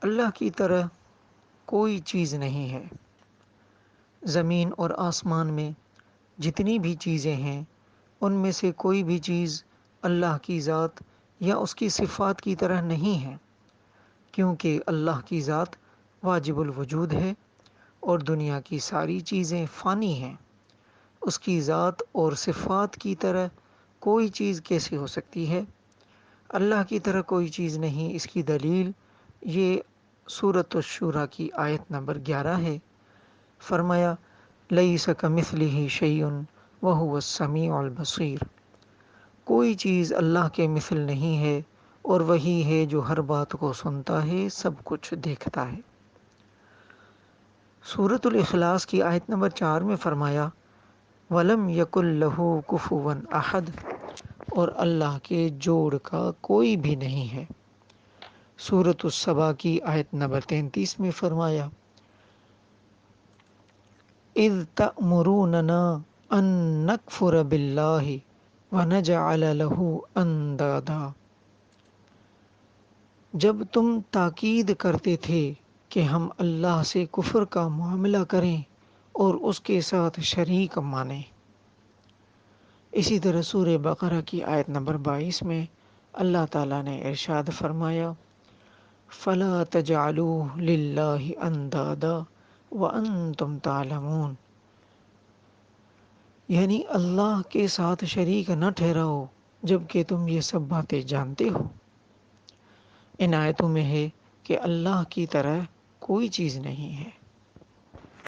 اللہ کی طرح کوئی چیز نہیں ہے۔ زمین اور آسمان میں جتنی بھی چیزیں ہیں ان میں سے کوئی بھی چیز اللہ کی ذات یا اس کی صفات کی طرح نہیں ہے، کیونکہ اللہ کی ذات واجب الوجود ہے اور دنیا کی ساری چیزیں فانی ہیں۔ اس کی ذات اور صفات کی طرح کوئی چیز کیسے ہو سکتی ہے؟ اللہ کی طرح کوئی چیز نہیں۔ اس کی دلیل یہ سورۃ الشورى کی آیت نمبر 11 ہے۔ فرمایا لیس کمثلہ شیء وہو السمیع البصیر، کوئی چیز اللہ کے مثل نہیں ہے اور وہی ہے جو ہر بات کو سنتا ہے، سب کچھ دیکھتا ہے۔ سورۃ الاخلاص کی آیت نمبر 4 میں فرمایا وَلَمْ يَكُنْ لَهُ كُفُوًا أَحَدٌ، اور اللہ کے جوڑ کا کوئی بھی نہیں ہے۔ سورۃ السبا کی آیت نمبر 33 میں فرمایا اِذْ تَأْمُرُونَنَا أَن نَّكْفُرَ بِاللَّهِ وَنَجْعَلَ لَهُ أَندَادًا، جب تم تاکید کرتے تھے کہ ہم اللہ سے کفر کا معاملہ کریں اور اس کے ساتھ شریک مانیں۔ اسی طرح سورہ بقرہ کی آیت نمبر 22 میں اللہ تعالیٰ نے ارشاد فرمایا فَلَا تَجْعَلُوا لِلَّهِ أَندَادًا وَأَنتُمْ تَعْلَمُونَ، یعنی اللہ کے ساتھ شریک نہ ٹھہراؤ جبکہ تم یہ سب باتیں جانتے ہو۔ ان آیتوں میں ہے کہ اللہ کی طرح کوئی چیز نہیں ہے۔